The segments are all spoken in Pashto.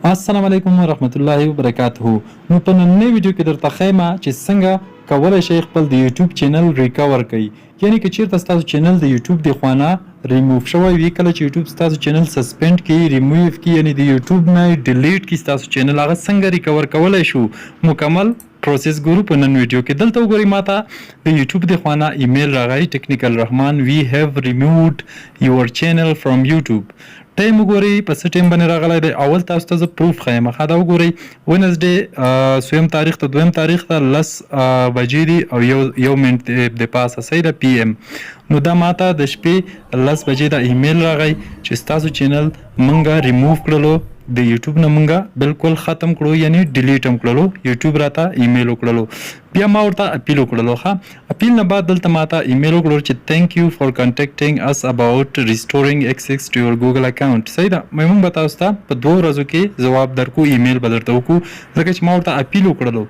السلام علیکم ورحمت الله وبرکاته. نو په نننۍ ویډیو کې درته ښیم چې څنګه کولی شئ خپل د یوټیوب چینل ریکور کړئ. یعنې که چیرته ستاسو چینل د یوټیوب د خوا نه ریموف شوی وي، کله چې یوټیوب ستاسو چینل سسپینډ کړي، ریموف کړي، یعنې د یوټیوب نه ډیلیټ کړي ستاسو چینل، هغه څنګه ریکور کولی شو مکمل پروسس ګورو په نن ویډیو کې. دلته وګورئ ماته د یوټیوب د خوا نه ایمیل راغی، ټیکنیکل رحمان وی هیو ریمووډ یور چینل فرام یوټیوب. ټایم وګورئ په څه ټایم باندې راغلی دی. اول تاسو ته زه پروف ښیم. ښه دا وګورئ وینزډې 2 تاریخ ته 2 تاریخ ته 10 بجې دي او یو منټ د پاسه صحیح ده پی ایم. نو دا ماته د شپې 10 بجې دا ایمیل راغی چې ستاسو چینل مونږه ریموف کړلو، د یوټیوب نه مونږه بالکل ختم کړو، یعنی ډیلیټ هم کړلو. یوټیوب راته ایمیل وکړلو. بیا ما ورته اپیل وکړلو. ښه اپیل نه بعد دلته ماته ایمیل وکړلو چې تھینک یو فار کانټیکټینګ اس اباوټ ریسټورینګ ایکسس ټو یور ګوګل اکاونټ. صحیح ده، موږ به تاسو ته په 2 ورځو کې جواب درکو، ایمیل به درته وکړو، ځکه چې ما ورته اپیل وکړلو.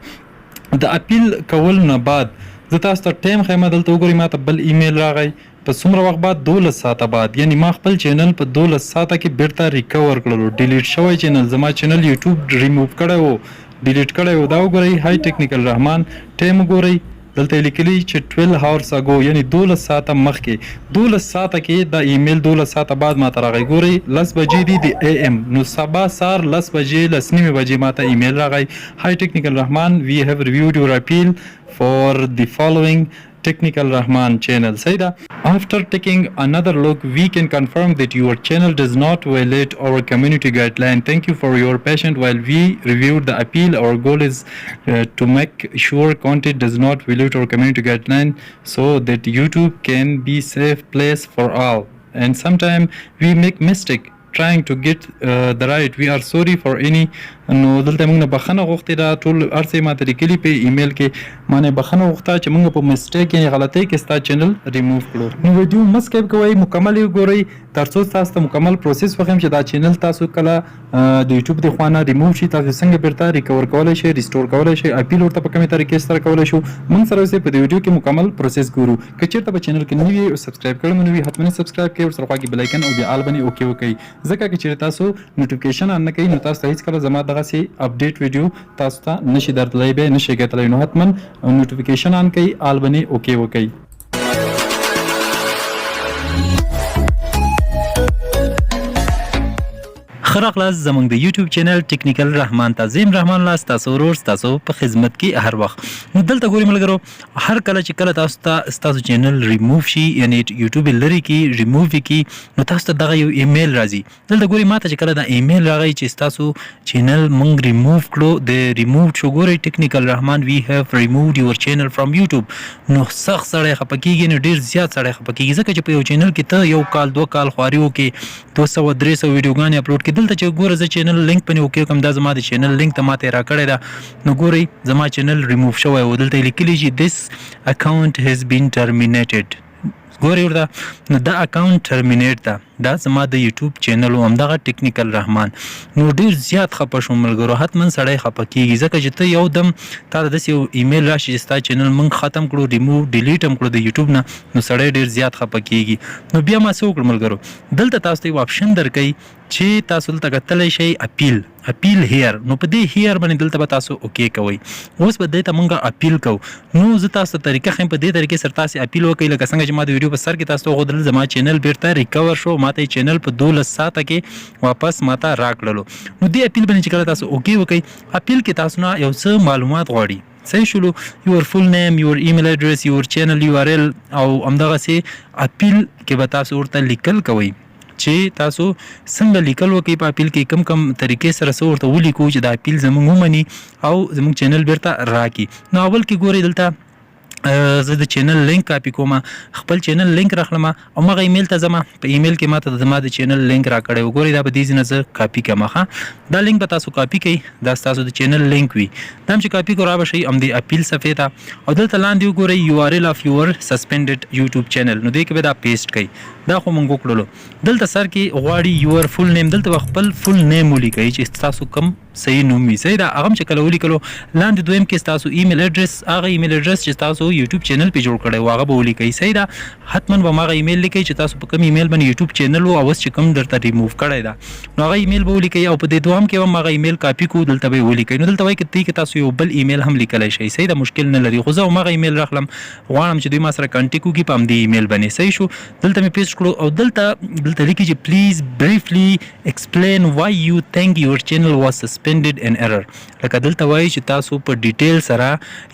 د اپیل کول نه بعد زه تاسو ته ټایم ښیم. دلته وګورئ ماته بل ایمیل راغی په څومره وخت بعد 12 ساعته بعد، یعنی ما خپل چینل په 12 ساعته کې بیرته ریکور کړلو. ډیلیټ شوی چینل، زما چینل یوټیوب ریموف کړی وو، ډیلیټ کړی وو. دا وګورئ هاي ټیکنیکل رحمان ټایم وګورئ، دلته لیکلي چې 12 hours ago، یعنی 12 ساعته مخکې. 12 ساعته کې دا ایمیل 12 ساعته بعد ماته راغی. ګورئ 10 بجې دي د اے ایم، نو سبا سهار 10 بجې 10:30 بجې ماته ایمیل راغی. هاي ټیکنیکل رحمان وی هیو ریویوډ یور اپیل فار دی فالوینګ Technical Rahman channel. صحیح ده. After taking another look, we can confirm that your channel does not violate our community guideline. Thank you for your patience while we reviewed the appeal. Our goal is to make sure content does not violate our community guideline so that YouTube can be safe place for all. And sometimes we make mistake trying to get the right. We are sorry for any. نو دلته موږ نه بخښنه غوښتې ده. ټول هر څه یې ماته لیکلي په ایمیل کې، ما نه بخښنه غوښته چې موږ په مسټیک یعنې غلطۍ کې ستا چینل ریموف کړو. نو ویډیو مه سکیپ کوئ، مکمل یې وګورئ تر څو تاسو ته مکمل پروسس وښیم چې دا چینل تاسو کله د یوټیوب د خوا نه ریموف شي، تاسو څنګه بیرته ریکور کولی شئ، ریسټور کولی شئ، اپیل ورته په کومې طریقې سره کولی شو. موږ سره اوسئ په دې ویډیو کې مکمل پروسس ګورو. که چېرته په چینل کې نوي او سبسکرایب کړی مو نه وي، حتماً سبسکرایب کړئ، ورسره خوا کې بیل آیکن او بیا آل باندې اوکې وکړئ، ځکه که چېرې تاسو نوټیفیکیشن آن نه کوئ نو تاسو ته هېڅکله زما دغسې اپډیټ ویډیو تاسو ته نشي درتلی، بیا نشي کتلی. نو حتما نوټیفیکیشن آن کوئ، آل باندې اوکې وکړئ. ښه راغلاست زموږ د یوټیوب چینل ټیکنیکل رحمان ته. زه یم رحمان الله، ستاسو ورور، ستاسو په خدمت کې هر وخت. نو دلته ګورئ ملګرو، هر کله چې کله تاسو ته ستاسو چینل ریموف شي، یعنی یوټیوب یې لرې کړي، ریموف یې کړي، نو تاسو ته دغه یو ایمیل راځي. دلته ګورئ ماته چې کله دا ایمیل راغی چې ستاسو چینل موږ ریموف کړو، د ریموف شو. ګورئ ټیکنیکل رحمان وی هیو ریمووډ یور چینل فرام یوټیوب. نو سخت سړی خفه کېږي، نو ډېر زیات سړی خفه کېږي، ځکه چې په یو چینل کې ته 1 کال 2 کال خواري وکړې، 200-300 ویډیوګانې اپلوډ کړي. دلته چې ګوره زه چینل لینک پنې اوکې کوم، دا زما د چینل لینک ته ماته یې راکړی ده. نو ګورئ زما چینل ریموف شوی و، دلته یې لیکلي چې this account has been terminated. ګورئ ورته، نو دا اکاونټ ټرمینیټ ده، دا زما د یوټیوب چینل و، همدغه ټیکنیکل رحمان. نو ډېر زیات خفه شوم ملګرو، حتما سړی خفه کېږي، ځکه چې ته یو دم تا ته داسې یو ایمیل راشي چې ستا چینل موږ ختم کړو، ریموو ډیلیټ هم کړو د یوټیوب نه، نو سړی ډېر زیات خفه کېږي. نو بیا ما څه وکړو ملګرو، دلته تاسو ته یو آپشن درکوي چې تاسو دلته کتلی شئ اپیل هیر. نو په دې هیر باندې دلته به تاسو اوکې کوئ. اوس به دې ته موږ اپیل کوو. نو زه تاسو ته طریقه ښیم، په دې طریقې سره تاسې اپیل وکړئ، لکه څنګه چې ما د ویډیو په سر کې تاسو ته وښودل، زما چینل بیرته ریکور شو، ماته یې چینل په 12 ساعته کې واپس ماته راکړلو. نو دې اپیل باندې چې کله تاسو اوکې وکړئ، اپیل کې تاسو نه یو څه معلومات غواړي. صحیح شولو، یور فول نیم، یور ایمیل ایډرس، یور چینل URL، او همدغسې اپیل کې به تاسو ورته لیکل کوئ چې تاسو څنګه لیکل وکړئ په اپیل کې، کم طریقې سره څه ورته ولیکو چې دا اپیل زموږ ومني او زموږ چینل بیرته راکړي. نو اول کې ګورئ دلته زه د چینل لینک کاپی کوم، خپل چینل لینک راخلم او مغه ایمیل ته ځم. په ایمیل کې ماته زما د چینل لینک راکړی و. ګورئ دا به دې ځای نه زه کاپی کوم. ښه دا لینک به تاسو کاپی کړئ، دا ستاسو د چینل لینک وي. دا هم چې کاپی کړو را به شئ همدې اپیل صفحې ته، او دلته لاندې وګورئ URL of your suspended YouTube channel. نو دې کې به دا پیسټ کړئ. دا خو موږ وکړلو. دلته سر کې غواړي یور فول نیم، دلته به خپل فول نیم ولیکئ چې تاسو کوم صحیح نوم وي. صحیح دا هغه هم چې کله ولیکلو لاندې دویم کې ستاسو ایمیل اډرس، هغه ایمیل اډرس چې تاسو یوټیوب چینل پې جوړ کړی و هغه به ولیکئ. صحیح دا حتما به هماغه ایمیل لیکئ چې تاسو په کوم ایمیل باندې یوټیوب چینل و او اوس چې کوم درته ریموو کړی ده نو هغه ایمیل به ولیکئ او په دې دوهم کې هم هغه ایمیل کاپي کړو دلته به یې ولیکئ. نو دلته وایي که تاسو یو بل ایمیل هم لیکلی شئ. صحیح دا مشکل نه لري، خو زه هماغه ایمیل راخلم غواړم چې دوی ما سره کانټیکټ وکړي په همدې ایمیل باندې. صحیح شو، دلته مې پیسټ کړو او دلته لیکي چې پلیز briefly explain why you think your channel was suspended in error. لکه دلته وایي چې تاسو په ډیټیل سره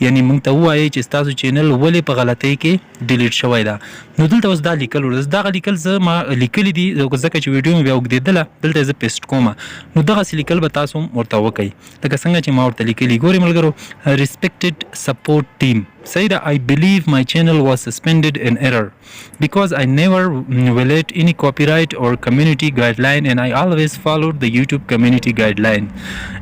یعنی موږ ته ووایئ چې تاسو چینل ولې په غلطۍ کې ډیلیټ شوی ده. نو دلته اوس دا لیکل دغه لیکل زه ما لیکلي دي ځکه چې ویډیو مې بیا اوږدېدله دلته زه پیسټ کوم. نو دغسې لیکل به تاسو ورته وکئ لکه څنګه چې ما ورته لیکلي. ګورئ ملګرو respected support team. Say that I believe my channel was suspended in error because I never violate any copyright or community guideline and I always followed the YouTube community guideline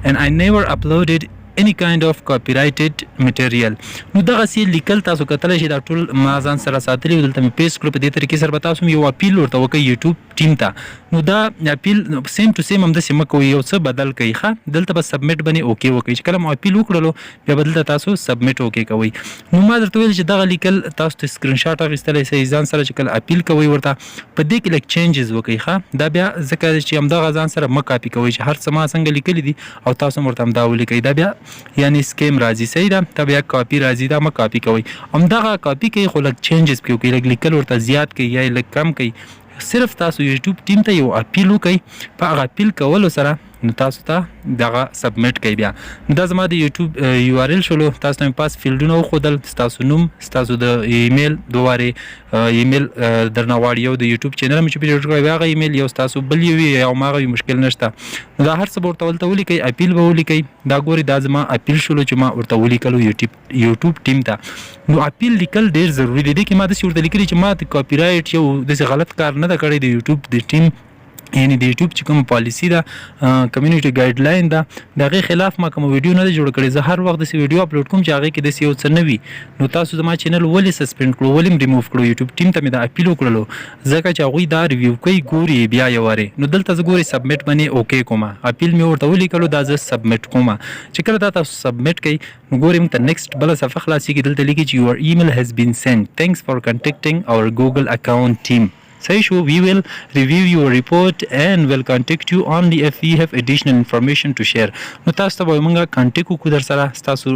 and I never uploaded any kind of copyrighted material. نو دغسې لیکل تاسو کتلی شئ دا ټول ما ځان سره ساتلي دلته مې پیسټ کړو. په دې طریقې سره به تاسو یو اپیل ورته وکئ یوټیوب ټیم ته. نو دا اپیل سیم ټو سیم همداسې مه کوئ، یو څه بدل کوئ. ښه دلته به سبمیټ باندې اوکې وکئ. چې کله مو اپیل وکړلو بیا به دلته تاسو سبمیټ اوکې کوئ. نو ما درته ویل چې دغه لیکل تاسو ته سکرین شاټ اخیستلی شئ ځان سره چې کله اپیل کوئ ورته په دې کې لږ چینجز وکئ. ښه دا بیا ځکه چې همدغه ځان سره مه کاپي کوئ چې هر څه ما څنګه لیکلي دي او تاسو هم ورته همدا ولیکئ. دا بیا یعنی سکیم راځي. صحیح ده، دا بیا کاپي راځي، دا مه کاپي کوئ. همدغه کاپي کوئ خو لږ چینجز پکې وکړئ، لږ لیکل ورته زیات کړئ یا یې لږ کم کړئ. صرف تاسو یوټیوب ټیم ته یو اپیل وکئ، په هغه اپیل کولو سره نو تاسو ته دغه سبمیټ کوي. بیا دا زما د یوټیوب یو آر ایل شولو. تاسو ته مې پاس فیلډونه وښودل، ستاسو نوم، ستاسو د ایمیل دوه وارې ایمیل درنه غواړي، یو د یوټیوب چینل مې چې پې جوړ کړی هغه ایمیل، یو ستاسو بل یو وي یا هماغه وي، مشکل نشته. نو دا هر څه به ورته ولته ولیکئ، اپیل به ولیکئ. دا ګورئ دا زما اپیل شولو چې ما ورته ولیکلو یوټیوب ټیم ته. نو اپیل لیکل ډېر ضروري دی. دې کې ما داسې ورته لیکلي چې ما د کاپي رایټ یو داسې غلط کار نه ده کړی د یوټیوب د ټیم یعنی د یوټیوب چې کوم پالیسي ده کمیونټي ګایډ لاین ده د هغې خلاف ما کومه ویډیو نه ده جوړه کړې. زه هر وخت داسې ویډیو اپلوډ کوم چې هغې کې داسې یو څه نه وي. نو تاسو زما چینل ولې سسپینډ کړو، ولې م ریموو کړو؟ یوټیوب ټیم ته مې دا اپیل وکړلو ځکه چې هغوی دا ریویو کوي، ګوري بیا یو وارې. نو دلته زه ګورئ سبمیټ باندې اوکې کومه، اپیل مې ورته ولیکلو، دا زه سبمیټ کومه. چې کله دا تاسو سبمیټ کوئ نو ګورئ موږ ته نیکسټ بله صفحه خلاصېږي. دلته لیکي چې your email has been sent, thanks for contacting our Google account team. صحیح شو، we will review your report and will contact you only if we have additional information to share. نو تاسو ته به موږ کانټیکټ وکړو در سره، ستاسو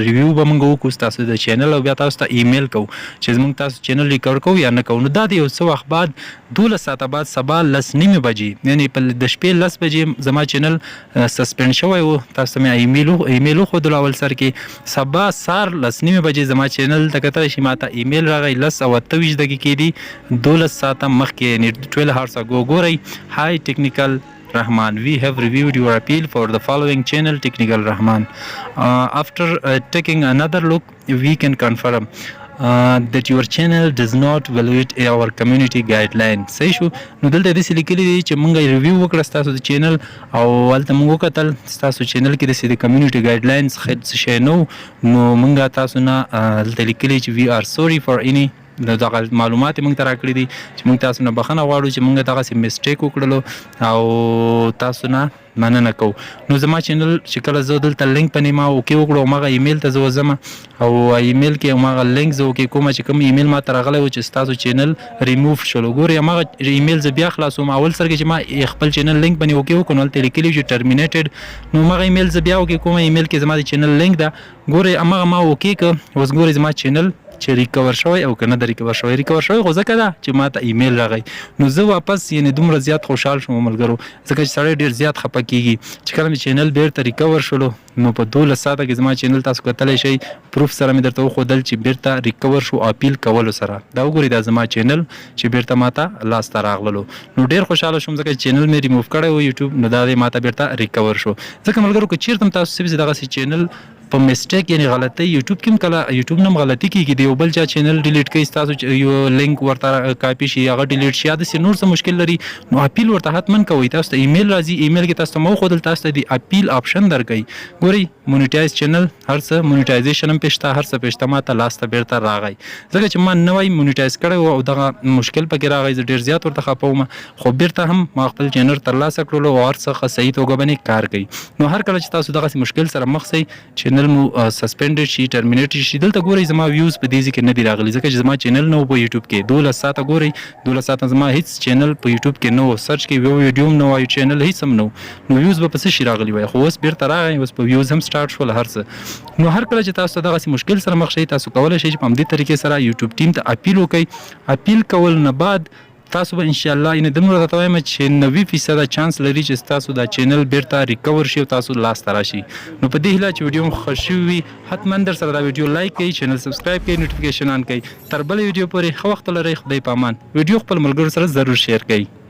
ریویو به موږ وکړو ستاسو د چینل او بیا تاسو ته ایمیل کوو چې موږ تاسو چینل ریکور کوو یا نه کوو. نو دا د یو څه وخت بعد 12 ساعته بعد سبا 10:30 بجې یعنی په د شپې 10 بجې زما چینل سسپینډ شوی و. تاسو ته مې ایمیل وښودلو اول سر کې. سبا سهار 10:30 بجې زما چینل ته کتلی شي ما ته ایمیل راغی 10:28 دقیقې دي 12 ساعته مخکې یعنی 12 hours ago. ګورئ hi technical Rahman, we have reviewed your appeal for the following channel technical Rahman. After taking another look we can confirm that your channel does not violate our community guideline. صحیح شو. نو دلته داسې لیکلي دي چې موږ ریویو وکړه ستاسو د چینل او هلته موږ وکتل ستاسو چینل کې داسې د کمیونټي ګایډلاینز څه شی نه و. نو موږ تاسو نه هلته لیکلي چې we are sorry for any دغه معلومات موږ ته راکړي دي چې موږ تاسو نه بخښنه غواړو چې موږ دغسې مسټیک وکړلو او تاسو نه مننه کوو. نو زما چینل چې کله زه دلته لینک باندې ما اوکې وکړو هماغه ایمیل ته زه وځم او ایمیل کې هماغه لینک زه اوکې کومه چې کوم ایمیل ما ته راغلی و چې ستاسو چینل ریموف شولو. ګورئ هماغه ایمیل زه بیا خلاصوم. اول سر کې چې ما خپل چینل لینک باندې اوکې وکړو نو هلته لیکلي چې ټرمینیټډ. نو هماغه ایمیل زه بیا اوکې کومه، ایمیل کې زما د چینل لینک ده. ګورئ هماغه ما اوکې کړ. اوس ګورئ زما چینل چې ریکور شوی او که نه ده ریکور شوی. ریکور شوی خو ځکه ده چې ما ته ایمیل راغی. نو زه واپس یعنې دومره زیات خوشحال شوم ملګرو ځکه چې سړی ډېر زیات خفه کېږي چې کله مې چینل بیرته ریکور شولو نو په 12 ساعته کې زما چینل تاسو کتلی شئ پروف سره مې درته وښودل چې بیرته ریکور شو اپیل کولو سره. دا وګورئ دا زما چینل چې بیرته ما ته لاسته راغللو. نو ډېر خوشحاله شوم ځکه چې چینل مې ریموف کړی و یوټیوب نو دا دی ما ته بیرته ریکور شو. ځکه ملګرو که چېرته هم تاسو دغسې چینل په میسټیک یعنی غلطي یوټیوب کې کله یوټیوب نم غلطي کیږي دی یو بل چا چینل ډیلیټ کوي تاسو یو لینک ورته کاپی شي هغه ډیلیټ شي د نور څه مشکل لري نو اپیل ورته حتمن کوي تاسو ته ایمیل راځي ایمیل کې تاسو مو خودل تاسو ته دی اپیل آپشن درکې ګوري مونیټایز چینل هر څه مونیټایزیشن هم پېشته هر څه پېشته ماته لاسته بیرته راغی ځکه چې ما نوای مونیټایز کړو او دغه مشکل پکې راغی ډیر زیات ورته خپوم خو بیرته هم ما خپل چینل ترلاسه کړلو او هر څه صحیح توګه باندې کار کوي نو هر کله چې تاسو دغه مشکل سره مخ شئ چینل مو سسپینډډ شي ټرمینیټ شي دلته ګورئ زما ویوز په دې کې نه دی راغلي ځکه چې زما چینل نو په یوټیوب کې 12 ساعته ګورئ 12 ساعته زما هیڅ چینل په یوټیوب کې نو سرچ کې ویډیو نو وای چینل هیڅ هم نو ویوز به پس شي راغلي وای خو اوس بیرته راغی اوس په ویوز هم سٹارټ شول هر څه نو هر کله چې تاسو دغه مشکل سره مخ شئ تاسو کولای شئ په همدې طریقې سره یوټیوب ټیم ته اپیل وکړئ اپیل کول نه بعد تاسو به ان شاء الله ان دمر راته وایم چې 90% چانس لري چې تاسو دا چینل بیرته ریکور شي او تاسو لاس تراشي نو په دې هیله چې ویډیو خوشی وي حتما در سره دا ویډیو لایک کړئ چینل سبسکرایب کړئ نوټیفیکیشن آن کړئ تر بل ویډیو پورې خو وخت لري خدای پامان ویډیو خپل ملګرو سره ضرور شیر کړئ